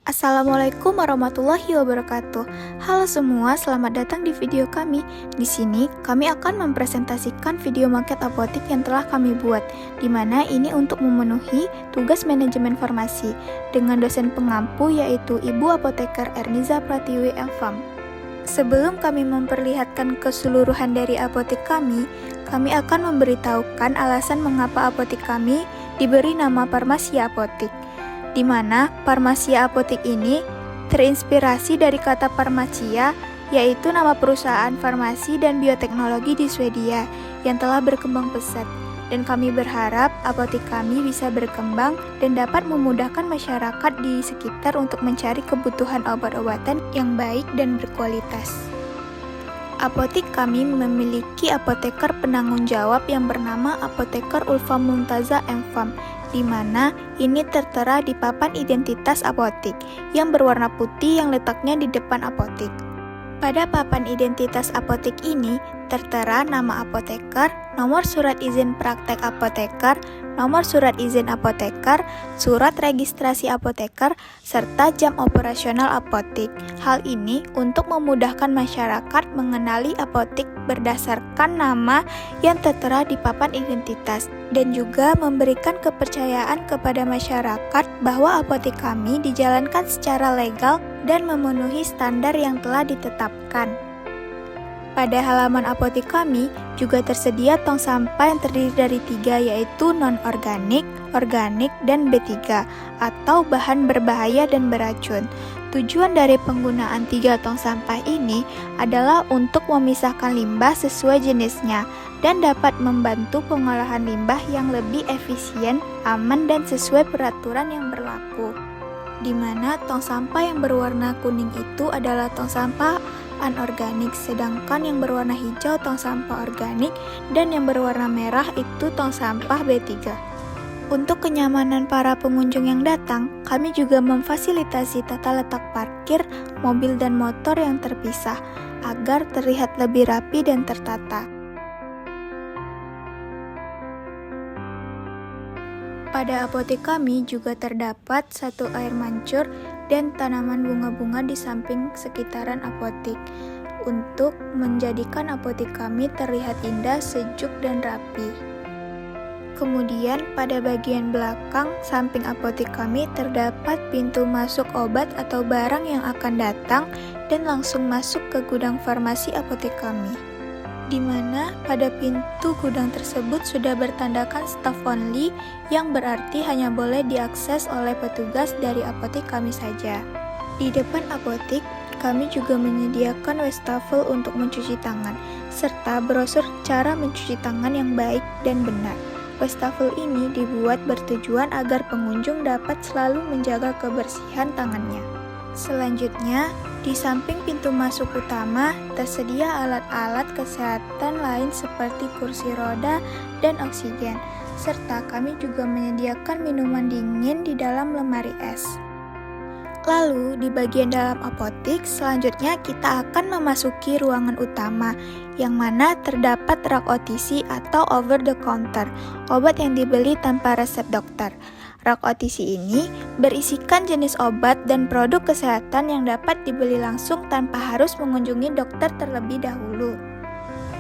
Assalamualaikum warahmatullahi wabarakatuh. Halo semua, selamat datang di video kami. Di sini kami akan mempresentasikan video maket apotik yang telah kami buat, di mana ini untuk memenuhi tugas manajemen farmasi dengan dosen pengampu yaitu Ibu Apoteker Erniza Pratiwi M.Pharm. Sebelum kami memperlihatkan keseluruhan dari apotik kami akan memberitahukan alasan mengapa apotik kami diberi nama Pharmacia Apotik, di mana Pharmacia Apotik ini terinspirasi dari kata Pharmacia, yaitu nama perusahaan farmasi dan bioteknologi di Swedia yang telah berkembang pesat. Dan kami berharap apotik kami bisa berkembang dan dapat memudahkan masyarakat di sekitar untuk mencari kebutuhan obat-obatan yang baik dan berkualitas. Apotik kami memiliki apoteker penanggung jawab yang bernama Apoteker Ulfa Mumtaza M.Pharm, di mana ini tertera di papan identitas apotik yang berwarna putih yang letaknya di depan apotik. Pada papan identitas apotik ini tertera nama apoteker, nomor surat izin praktek apoteker, nomor surat izin apoteker, surat registrasi apoteker, serta jam operasional apotik. Hal ini untuk memudahkan masyarakat mengenali apotik berdasarkan nama yang tertera di papan identitas dan juga memberikan kepercayaan kepada masyarakat bahwa apotik kami dijalankan secara legal dan memenuhi standar yang telah ditetapkan. Pada halaman apotik kami juga tersedia tong sampah yang terdiri dari 3, yaitu non-organik, organik, dan B3 atau bahan berbahaya dan beracun. Tujuan dari penggunaan 3 tong sampah ini adalah untuk memisahkan limbah sesuai jenisnya dan dapat membantu pengolahan limbah yang lebih efisien, aman, dan sesuai peraturan yang berlaku. Di mana tong sampah yang berwarna kuning itu adalah tong sampah anorganik, sedangkan yang berwarna hijau tong sampah organik dan yang berwarna merah itu tong sampah B3. Untuk kenyamanan para pengunjung yang datang, kami juga memfasilitasi tata letak parkir, mobil dan motor yang terpisah agar terlihat lebih rapi dan tertata. Pada apotik kami juga terdapat satu air mancur dan tanaman bunga-bunga di samping sekitaran apotik untuk menjadikan apotik kami terlihat indah, sejuk, dan rapi. Kemudian pada bagian belakang samping apotik kami terdapat pintu masuk obat atau barang yang akan datang dan langsung masuk ke gudang farmasi apotik kami, di mana pada pintu gudang tersebut sudah bertandakan staff only, yang berarti hanya boleh diakses oleh petugas dari apotik kami saja. Di depan apotik, kami juga menyediakan wastafel untuk mencuci tangan, serta brosur cara mencuci tangan yang baik dan benar. Wastafel ini dibuat bertujuan agar pengunjung dapat selalu menjaga kebersihan tangannya. Selanjutnya, di samping pintu masuk utama, tersedia alat-alat kesehatan lain seperti kursi roda dan oksigen, serta kami juga menyediakan minuman dingin di dalam lemari es. Lalu, di bagian dalam apotik, selanjutnya kita akan memasuki ruangan utama, yang mana terdapat rak OTC atau over the counter, obat yang dibeli tanpa resep dokter. Rak OTC ini berisikan jenis obat dan produk kesehatan yang dapat dibeli langsung tanpa harus mengunjungi dokter terlebih dahulu.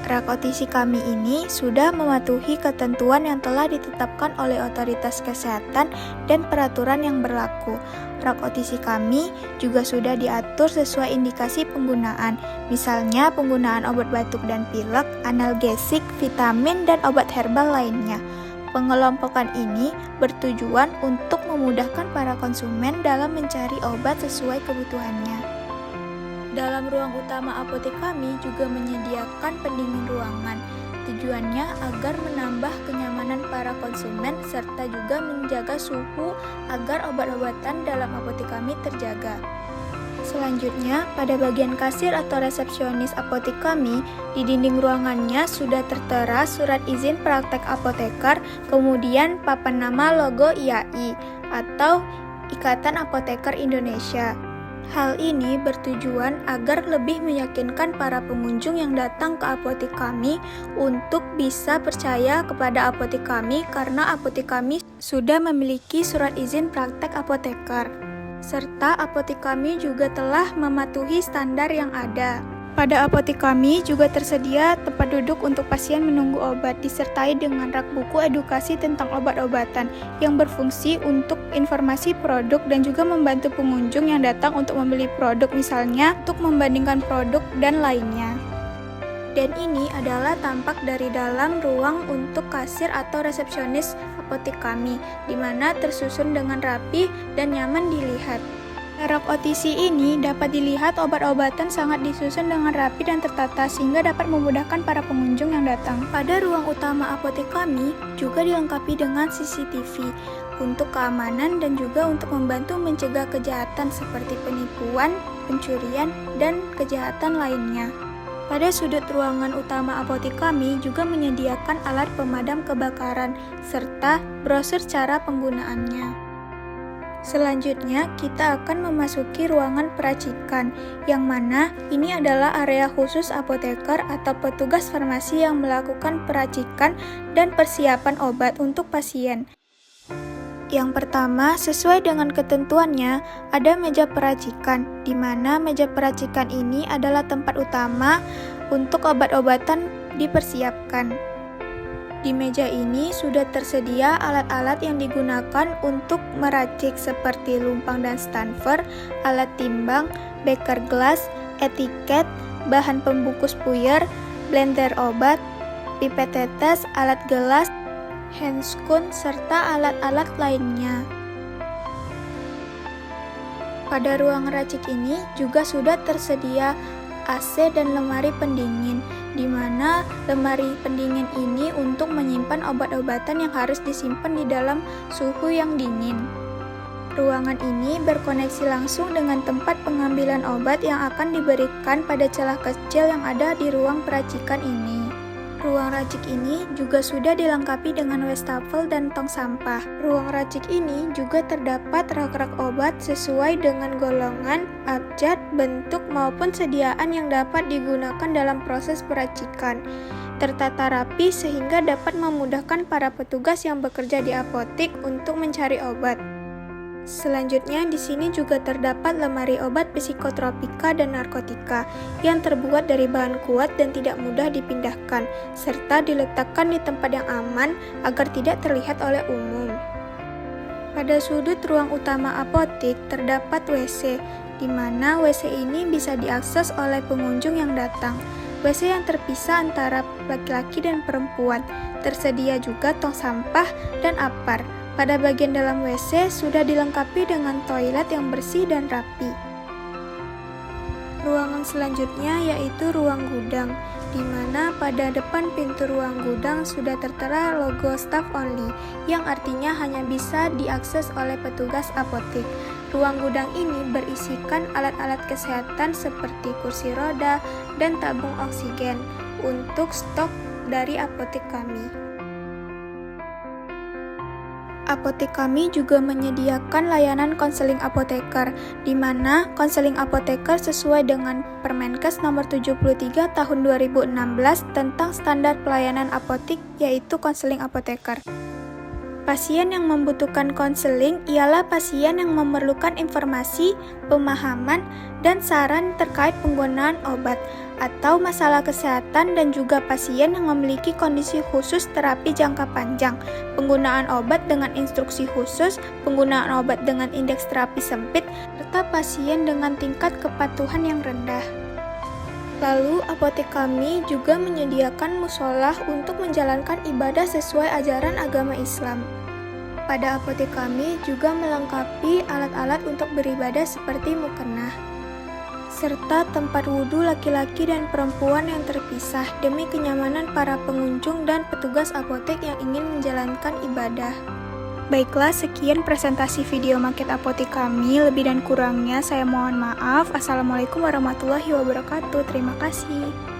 Rak OTC kami ini sudah mematuhi ketentuan yang telah ditetapkan oleh otoritas kesehatan dan peraturan yang berlaku. Rak OTC kami juga sudah diatur sesuai indikasi penggunaan, misalnya penggunaan obat batuk dan pilek, analgesik, vitamin, dan obat herbal lainnya. Pengelompokan ini bertujuan untuk memudahkan para konsumen dalam mencari obat sesuai kebutuhannya. Dalam ruang utama apotek kami juga menyediakan pendingin ruangan. Tujuannya agar menambah kenyamanan para konsumen serta juga menjaga suhu agar obat-obatan dalam apotek kami terjaga. Selanjutnya, pada bagian kasir atau resepsionis apotek kami, di dinding ruangannya sudah tertera surat izin praktek apoteker, kemudian papan nama logo IAI atau Ikatan Apoteker Indonesia. Hal ini bertujuan agar lebih meyakinkan para pengunjung yang datang ke apotek kami untuk bisa percaya kepada apotek kami karena apotek kami sudah memiliki surat izin praktek apoteker. Serta apotek kami juga telah mematuhi standar yang ada. Pada apotek kami juga tersedia tempat duduk untuk pasien menunggu obat, disertai dengan rak buku edukasi tentang obat-obatan yang berfungsi untuk informasi produk dan juga membantu pengunjung yang datang untuk membeli produk, misalnya untuk membandingkan produk dan lainnya. Dan ini adalah tampak dari dalam ruang untuk kasir atau resepsionis apotek kami, di mana tersusun dengan rapi dan nyaman dilihat. Rak OTC ini dapat dilihat obat-obatan sangat disusun dengan rapi dan tertata sehingga dapat memudahkan para pengunjung yang datang. Pada ruang utama apotek kami juga dilengkapi dengan CCTV untuk keamanan dan juga untuk membantu mencegah kejahatan seperti penipuan, pencurian, dan kejahatan lainnya. Pada sudut ruangan utama apotek kami juga menyediakan alat pemadam kebakaran serta brosur cara penggunaannya. Selanjutnya, kita akan memasuki ruangan peracikan, yang mana ini adalah area khusus apoteker atau petugas farmasi yang melakukan peracikan dan persiapan obat untuk pasien. Yang pertama, sesuai dengan ketentuannya, ada meja peracikan, di mana meja peracikan ini adalah tempat utama untuk obat-obatan dipersiapkan. Di meja ini sudah tersedia alat-alat yang digunakan untuk meracik seperti lumpang dan stanver, alat timbang, beker gelas, etiket, bahan pembungkus puyer, blender obat, pipet tetes, alat gelas, handscoon, serta alat-alat lainnya. Pada ruang racik ini juga sudah tersedia AC dan lemari pendingin, di mana lemari pendingin ini untuk menyimpan obat-obatan yang harus disimpan di dalam suhu yang dingin. Ruangan ini berkoneksi langsung dengan tempat pengambilan obat yang akan diberikan pada celah kecil yang ada di ruang peracikan ini. Ruang racik ini juga sudah dilengkapi dengan wastafel dan tong sampah. Ruang racik ini juga terdapat rak-rak obat sesuai dengan golongan, abjad, bentuk maupun sediaan yang dapat digunakan dalam proses peracikan. Tertata rapi sehingga dapat memudahkan para petugas yang bekerja di apotek untuk mencari obat. Selanjutnya, di sini juga terdapat lemari obat psikotropika dan narkotika yang terbuat dari bahan kuat dan tidak mudah dipindahkan, serta diletakkan di tempat yang aman agar tidak terlihat oleh umum. Pada sudut ruang utama apotek terdapat WC, di mana WC ini bisa diakses oleh pengunjung yang datang. WC yang terpisah antara laki-laki dan perempuan. Tersedia juga tong sampah dan apar. Pada bagian dalam WC sudah dilengkapi dengan toilet yang bersih dan rapi. Ruangan selanjutnya yaitu ruang gudang, di mana pada depan pintu ruang gudang sudah tertera logo staff only, yang artinya hanya bisa diakses oleh petugas apotek. Ruang gudang ini berisikan alat-alat kesehatan seperti kursi roda dan tabung oksigen untuk stok dari apotek kami. Apotek kami juga menyediakan layanan konseling apoteker, di mana konseling apoteker sesuai dengan Permenkes nomor 73 tahun 2016 tentang standar pelayanan apotek, yaitu konseling apoteker. Pasien yang membutuhkan konseling ialah pasien yang memerlukan informasi, pemahaman, dan saran terkait penggunaan obat atau masalah kesehatan, dan juga pasien yang memiliki kondisi khusus terapi jangka panjang, penggunaan obat dengan instruksi khusus, penggunaan obat dengan indeks terapi sempit, serta pasien dengan tingkat kepatuhan yang rendah. Lalu, apotek kami juga menyediakan musholah untuk menjalankan ibadah sesuai ajaran agama Islam. Pada apotek kami juga melengkapi alat-alat untuk beribadah seperti mukena, serta tempat wudhu laki-laki dan perempuan yang terpisah demi kenyamanan para pengunjung dan petugas apotek yang ingin menjalankan ibadah. Baiklah, sekian presentasi video market apotek kami. Lebih dan kurangnya saya mohon maaf. Assalamualaikum warahmatullahi wabarakatuh. Terima kasih.